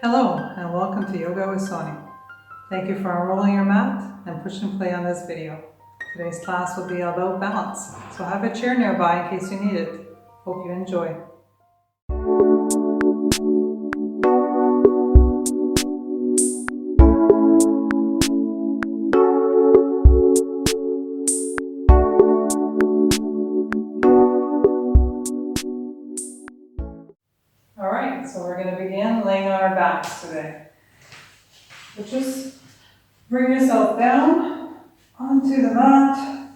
Hello and welcome to Yoga with Sony. Thank you for unrolling your mat and push and play on this video. Today's class will be about balance, so have a chair nearby in case you need it. Hope you enjoy. Alright, so we're going to begin laying on our backs today. So just bring yourself down onto the mat.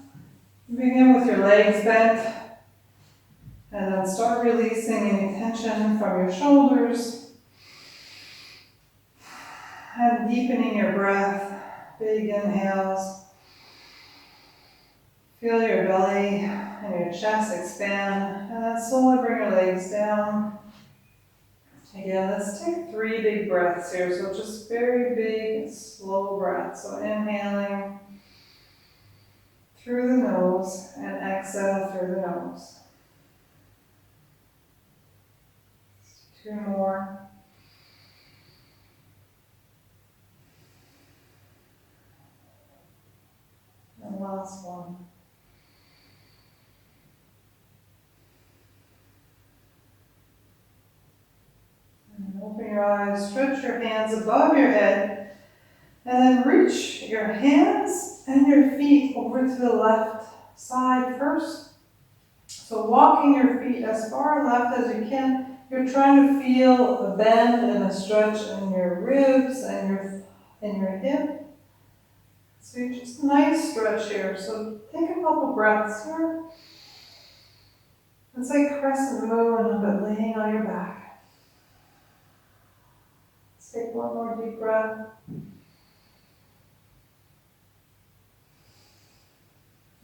Begin with your legs bent. And then start releasing any tension from your shoulders. And deepening your breath. Big inhales. Feel your belly and your chest expand. And then slowly bring your legs down. Again, let's take 3 big breaths here. So just very big, slow breaths. So inhaling through the nose and exhale through the nose. 2 more. And last one. And open your eyes, stretch your hands above your head, and then reach your hands and your feet over to the left side first. So walking your feet as far left as you can, you're trying to feel a bend and a stretch in your ribs and your hip. So you just nice stretch here. So take a couple breaths here. It's like crescent moon, but laying on your back. Let's take one more deep breath.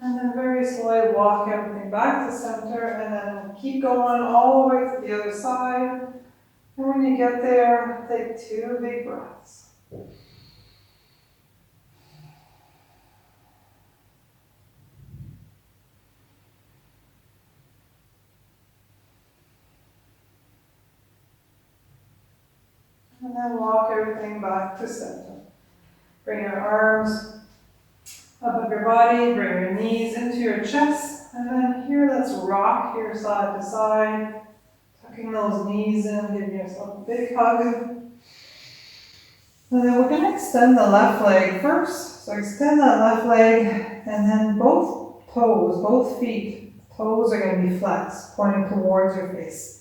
And then very slowly walk everything back to center and then keep going all the way to the other side. And when you get there, take 2 big breaths. And then walk everything back to center. Bring your arms above your body, bring your knees into your chest, and then here let's rock here side to side, tucking those knees in, giving yourself a big hug. And then we're going to extend the left leg first. So extend that left leg, and then both toes, both feet, toes are going to be flexed, pointing towards your face.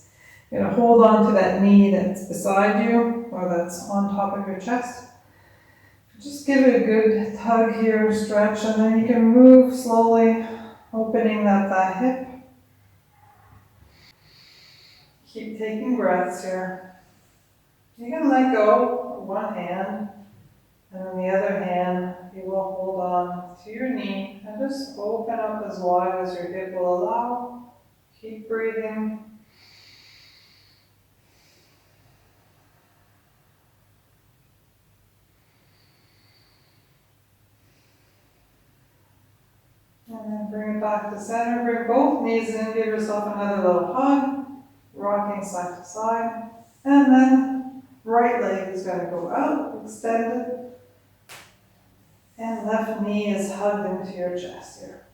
You're going to hold on to that knee that's beside you, or that's on top of your chest. Just give it a good tug here, stretch, and then you can move slowly, opening that hip. Keep taking breaths here. You can let go of one hand, and on the other hand, you will hold on to your knee and just open up as wide as your hip will allow. Keep breathing. And then bring it back to center. Bring both knees in. Give yourself another little hug. Rocking side to side. And then right leg is going to go out, extended. And left knee is hugged into your chest here.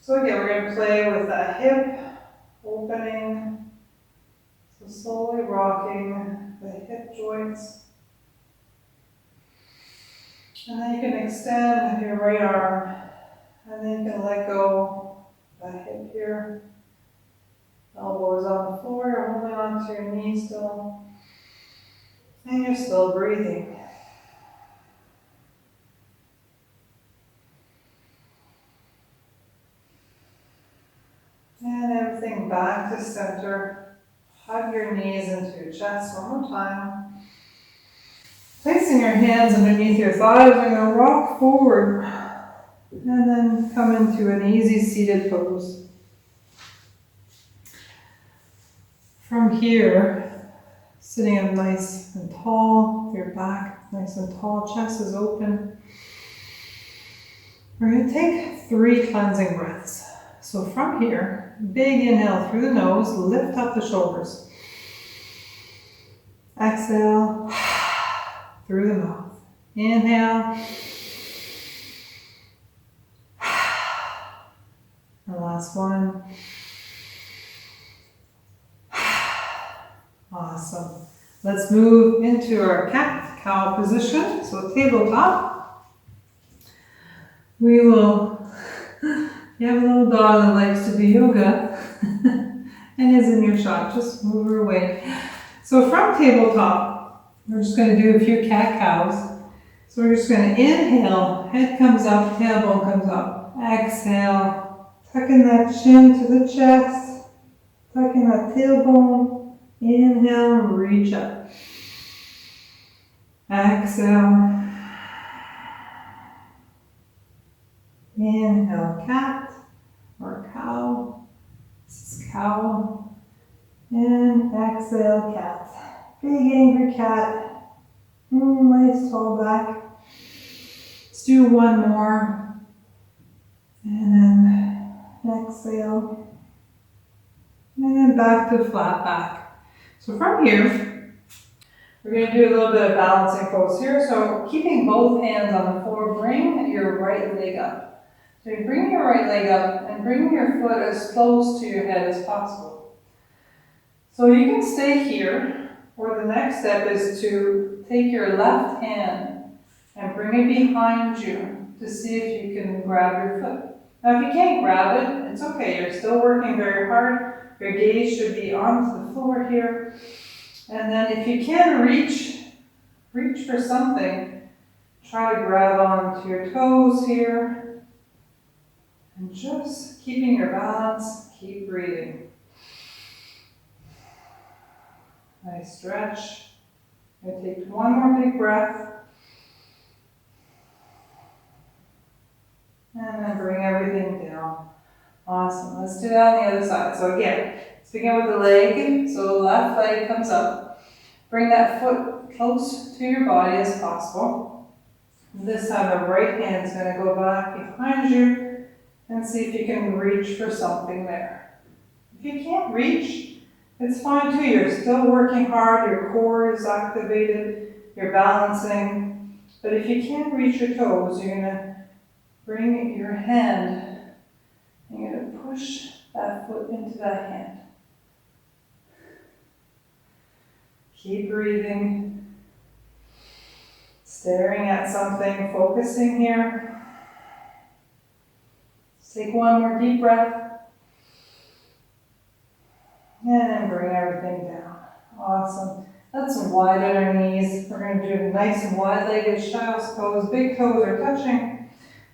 So again, we're going to play with that hip opening. So slowly rocking the hip joints. And then you can extend your right arm. And then you can let go of the hip here. Elbows on the floor, you're holding on to your knees still. And you're still breathing. And everything back to center. Hug your knees into your chest one more time. Placing your hands underneath your thighs, we're going to rock forward. And then come into an easy seated pose. From here, sitting up nice and tall, your back nice and tall, chest is open. We're going to take 3 cleansing breaths. So from here, big inhale through the nose, lift up the shoulders. Exhale. through the mouth. Inhale. The last one. Awesome. Let's move into our cat-cow position. So tabletop. We will, you have a little dog that likes to do yoga and is in your shot. Just move her away. So from tabletop, we're just going to do a few cat-cows. So we're just going to inhale, head comes up, tailbone comes up. Exhale, tucking that chin to the chest, tucking that tailbone. Inhale, reach up. Exhale. Inhale, cat or cow. This is cow. And exhale, cat. Big angry cat. Nice tall back. Let's do one more. And then exhale. And then back to flat back. So from here, we're going to do a little bit of balancing pose here. So keeping both hands on the floor, bring your right leg up. So you bring your right leg up and bring your foot as close to your head as possible. So you can stay here, or the next step is to take your left hand and bring it behind you to see if you can grab your foot. Now if you can't grab it, it's okay. You're still working very hard. Your gaze should be onto the floor here. And then if you can reach for something, try to grab onto your toes here. And just keeping your balance, keep breathing. Nice stretch. I'm going to take one more big breath. And then bring everything down. Awesome. Let's do that on the other side. So again, let's begin with the leg. So the left leg comes up. Bring that foot close to your body as possible. This time the right hand is going to go back behind you and see if you can reach for something there. If you can't reach, it's fine too. You're still working hard. Your core is activated. You're balancing. But if you can't reach your toes, you're going to bring your hand. You're going to push that foot into that hand. Keep breathing. Staring at something, focusing here. Let's take one more deep breath. And then bring everything down. Awesome. Let's widen our knees. We're going to do a nice and wide-legged child's pose. Big toes are touching.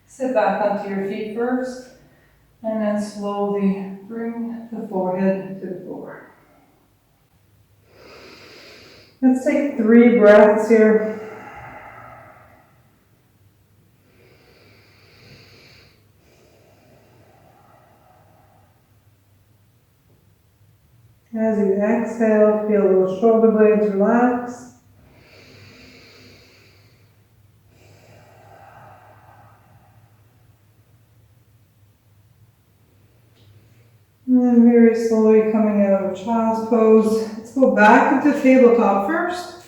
Sit back onto your feet first. And then slowly bring the forehead to the floor. Let's take 3 breaths here. As you exhale, feel those shoulder blades relax. And then very slowly coming out of child's pose. Let's go back into tabletop first.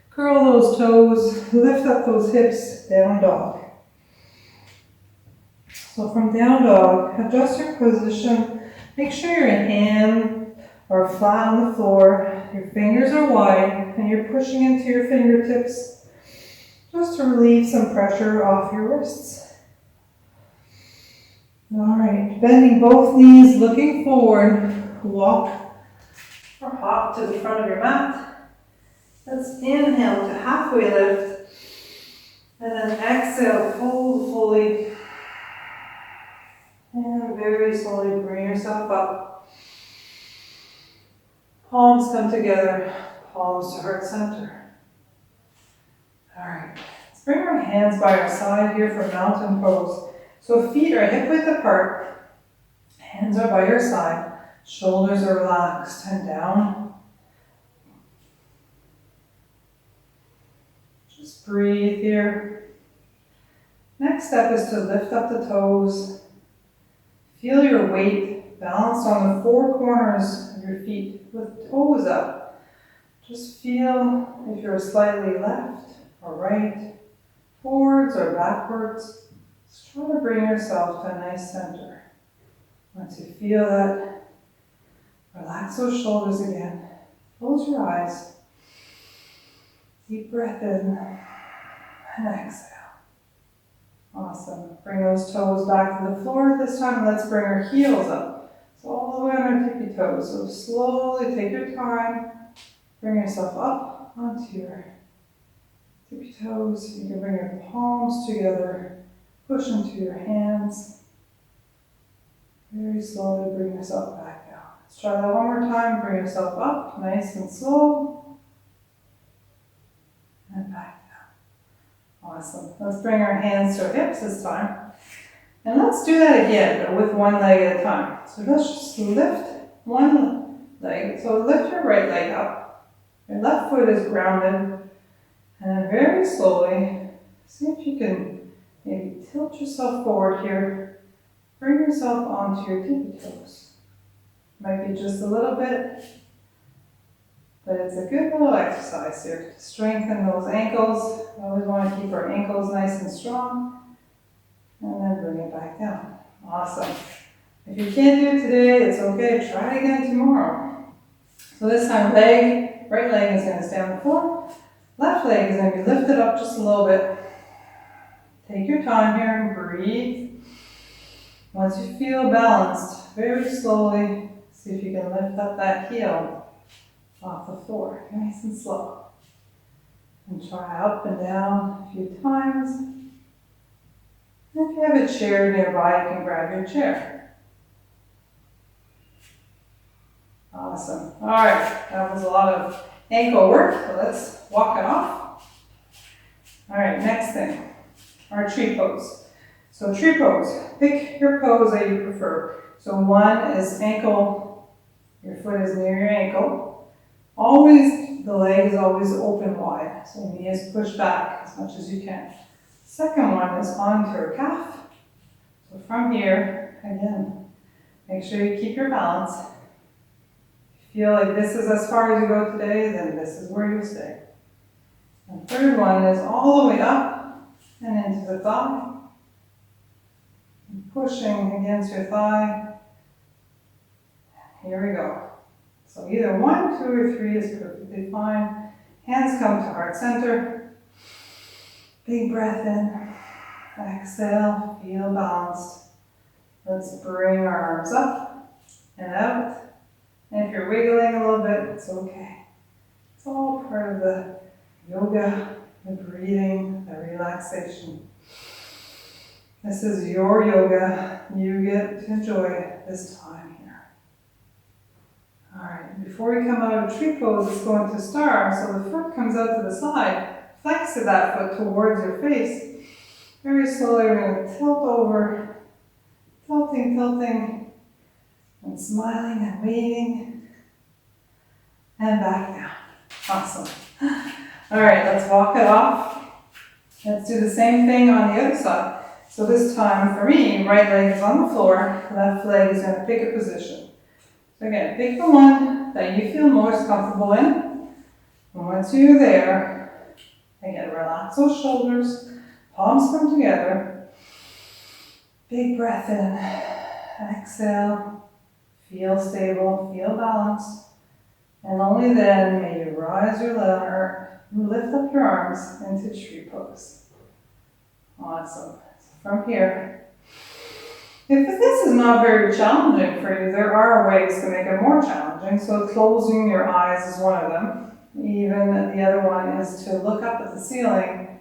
Curl those toes, lift up those hips, down dog. So from down dog, adjust your position. Make sure you're in hand or flat on the floor. Your fingers are wide and you're pushing into your fingertips just to relieve some pressure off your wrists. All right, bending both knees, looking forward. Walk or hop to the front of your mat. Let's inhale to halfway lift. And then exhale, fold fully. And very slowly bring yourself up. Palms come together, palms to heart center. All right, let's bring our hands by our side here for mountain pose. So feet are hip width apart, hands are by your side, shoulders are relaxed and down. Just breathe here. Next step is to lift up the toes. Feel your weight balanced on the 4 corners of your feet with toes up. Just feel if you're slightly left or right, forwards or backwards. Just try to bring yourself to a nice center. Once you feel that, relax those shoulders again. Close your eyes. Deep breath in and exhale. Awesome. Bring those toes back to the floor. This time, let's bring our heels up. So all the way on our tippy toes. So slowly take your time. Bring yourself up onto your tippy toes. You can bring your palms together. Push into your hands. Very slowly bring yourself back down. Let's try that one more time. Bring yourself up, nice and slow. And back down. Awesome. Let's bring our hands to our hips this time. And let's do that again, but with one leg at a time. So let's just lift one leg. So lift your right leg up. Your left foot is grounded. And then very slowly, see if you can maybe tilt yourself forward here. Bring yourself onto your tippy toes. Might be just a little bit, but it's a good little exercise here to strengthen those ankles. We always want to keep our ankles nice and strong. And then bring it back down. Awesome. If you can't do it today, it's okay. Try it again tomorrow. So this time, right leg is going to stay on the floor. Left leg is going to be lifted up just a little bit. Take your time here and breathe. Once you feel balanced, very slowly, see if you can lift up that heel off the floor, nice and slow. And try up and down a few times. And if you have a chair nearby, you can grab your chair. Awesome. All right, that was a lot of ankle work, so let's walk it off. All right, next thing, our tree pose. So tree pose, pick your pose that you prefer. So one is ankle, your foot is near your ankle. Always, the leg is always open wide, so knee is pushed back as much as you can. Second one is onto your calf. So from here, again, make sure you keep your balance. If you feel like this is as far as you go today, then this is where you stay. And third one is all the way up and into the thigh. Pushing against your thigh. Here we go. So either 1, 2, or 3 is perfectly fine. Hands come to heart center. Big breath in. Exhale. Feel balanced. Let's bring our arms up and out. And if you're wiggling a little bit, it's okay. It's all part of the yoga, the breathing, the relaxation. This is your yoga. You get to enjoy this time here. All right, before we come out of tree pose, let's go into star. So the foot comes out to the side. Flex that foot towards your face. Very slowly, we're going to tilt over. Tilting, and smiling and waving. And back down. Awesome. All right, let's walk it off. Let's do the same thing on the other side. So this time, for me, right leg is on the floor, left leg is going to pick a position. So again, pick the one that you feel most comfortable in. And once you're there, again, relax those shoulders, palms come together. Big breath in, exhale, feel stable, feel balanced. And only then may you rise your leg or lift up your arms into tree pose. Awesome. From here, if this is not very challenging for you, there are ways to make it more challenging. So closing your eyes is one of them. Even the other one is to look up at the ceiling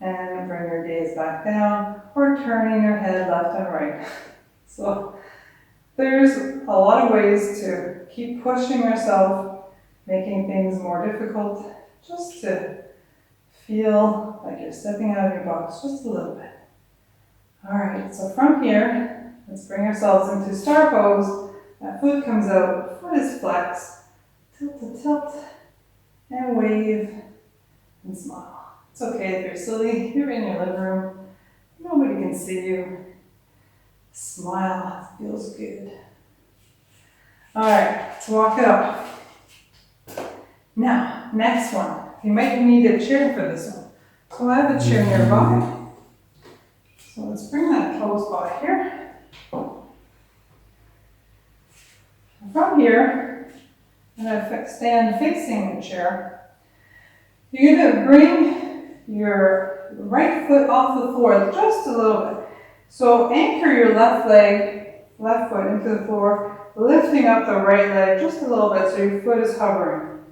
and bring your gaze back down, or turning your head left and right. So there's a lot of ways to keep pushing yourself, making things more difficult, just to feel like you're stepping out of your box just a little bit. All right, so from here, let's bring ourselves into star pose. That foot comes out, foot is flexed, tilt, and wave, and smile. It's okay if you're silly, you're in your living room, nobody can see you. Smile, it feels good. All right, let's walk it up. Now, next one. You might need a chair for this one. So I have a chair nearby. So let's bring that close by here. From here, I'm going to stand facing the chair. You're going to bring your right foot off the floor just a little bit. So anchor your left foot into the floor, lifting up the right leg just a little bit so your foot is hovering.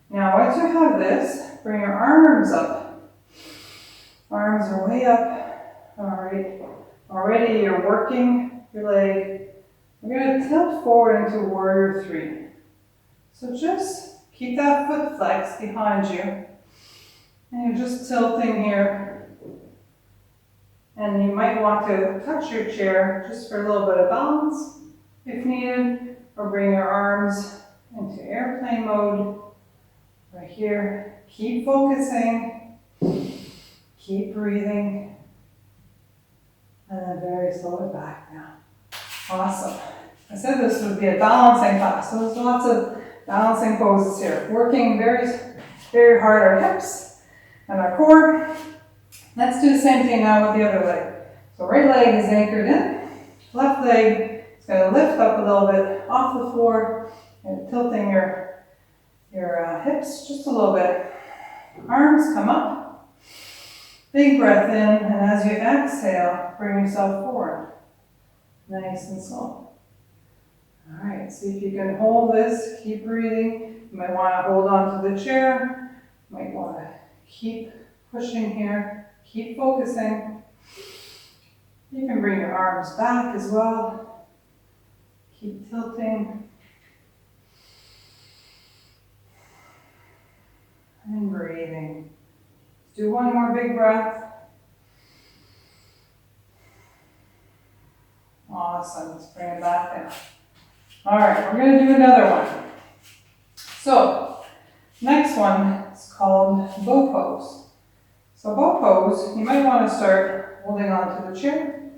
Now once you have this, bring your arms up. Arms are way up. All right. Already you're working your leg. We're going to tilt forward into warrior three. So just keep that foot flexed behind you. And you're just tilting here. And you might want to touch your chair just for a little bit of balance if needed, or bring your arms into airplane mode right here. Keep focusing, keep breathing, and then very slow it back now. Awesome. I said this would be a balancing class, so there's lots of balancing poses here. Working very, very hard our hips and our core. Let's do the same thing now with the other leg. So right leg is anchored in. Left leg is going to lift up a little bit off the floor and tilting your hips just a little bit. Arms come up. Big breath in, and as you exhale, bring yourself forward. Nice and slow. All right, see if you can hold this. Keep breathing. You might want to hold on to the chair. You might want to keep pushing here. Keep focusing. You can bring your arms back as well. Keep tilting. And breathing. Do one more big breath. Awesome. Let's bring it back down. All right, we're going to do another one. So, next one is called bow pose. So bow pose, you might want to start holding on to the chair.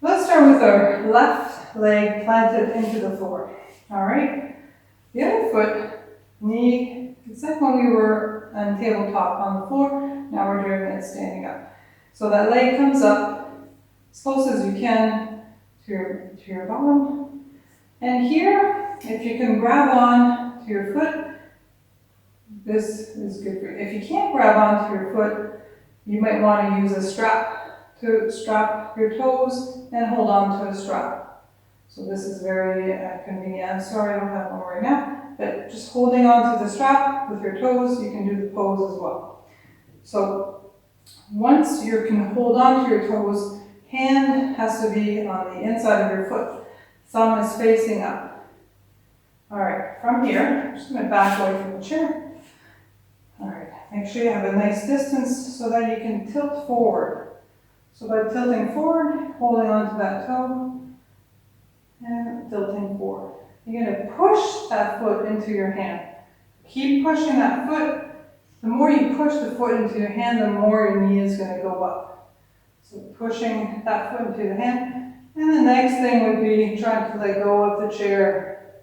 Let's start with our left leg planted into the floor. All right. The other foot, knee, it's like when we were on tabletop on the floor. Now we're doing it standing up. So that leg comes up as close as you can to your bottom. And here, if you can grab on to your foot, this is good for you. If you can't grab onto your foot, you might want to use a strap to strap your toes and hold on to a strap. So this is very convenient. I'm sorry I don't have one right now, but just holding on to the strap with your toes, you can do the pose as well. So once you can hold on to your toes, hand has to be on the inside of your foot. Thumb is facing up. All right, from here, I'm just going to back away from the chair. All right, make sure you have a nice distance so that you can tilt forward. So by tilting forward, holding onto that toe, and tilting forward. You're going to push that foot into your hand. Keep pushing that foot. The more you push the foot into your hand, the more your knee is going to go up. So pushing that foot into the hand. And the next thing would be trying to let go of the chair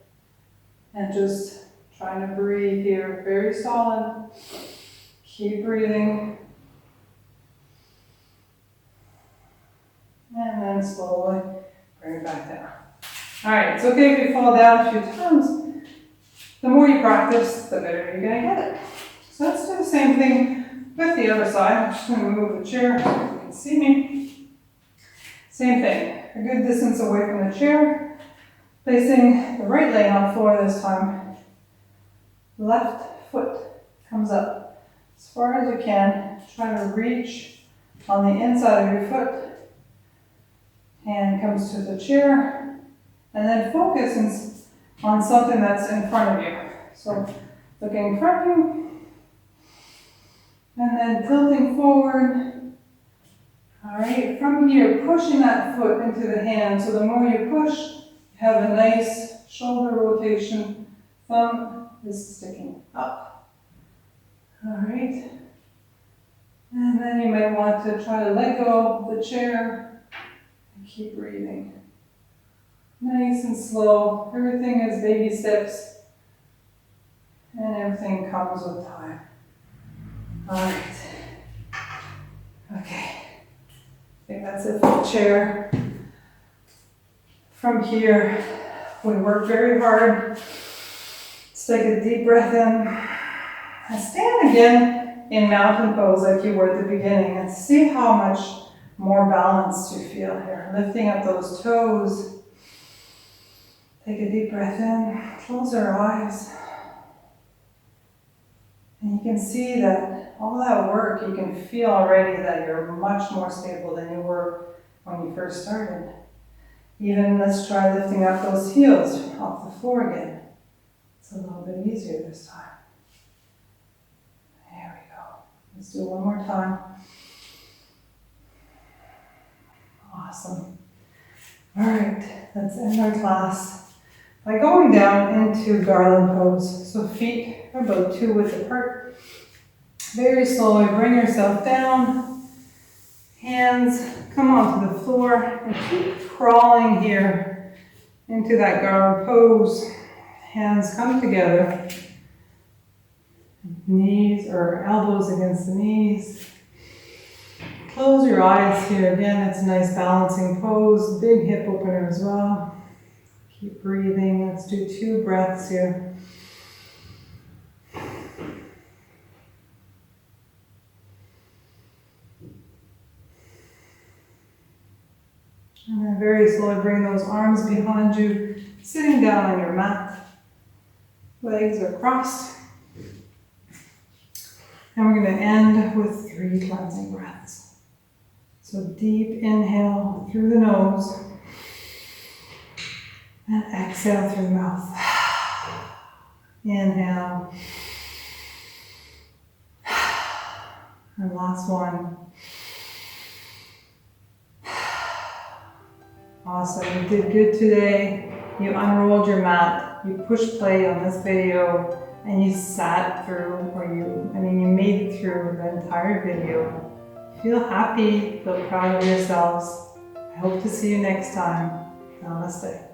and just trying to breathe here, very solid. Keep breathing. And then slowly bring it back down. All right, it's okay if you fall down a few times. The more you practice, the better you're going to get it. So let's do the same thing with the other side. I'm just going to move the chair so you can see me. Same thing, a good distance away from the chair. Placing the right leg on the floor this time. Left foot comes up as far as you can. Try to reach on the inside of your foot. Hand comes to the chair. And then focus on something that's in front of you. So looking in front of you. And then tilting forward. All right, from here, pushing that foot into the hand. So the more you push, you have a nice shoulder rotation. Thumb is sticking up. All right. And then you might want to try to let go of the chair and keep breathing. Nice and slow. Everything is baby steps. And everything comes with time. All right. Okay, that's it for the chair. From here, we work very hard. Let's take a deep breath in. And stand again in mountain pose like you were at the beginning and see how much more balanced you feel here. Lifting up those toes. Take a deep breath in. Close your eyes. And you can see that all that work, you can feel already that you're much more stable than you were when you first started. Even let's try lifting up those heels off the floor again. It's a little bit easier this time. There we go. Let's do it one more time. Awesome. All right, let's end our class by going down into garland pose. So feet are about 2 widths apart. Very slowly bring yourself down. Hands come onto the floor and keep crawling here into that garland pose. Hands come together. Knees or elbows against the knees. Close your eyes here. Again, it's a nice balancing pose. Big hip opener as well. Keep breathing. Let's do 2 breaths here. And then very slowly bring those arms behind you, sitting down on your mat. Legs are crossed. And we're going to end with 3 cleansing breaths. So deep inhale through the nose and exhale through the mouth. Inhale. And last one. Awesome, you did good today. You unrolled your mat, you pushed play on this video, and you sat through, you made it through the entire video. Feel happy, feel proud of yourselves. I hope to see you next time. Namaste.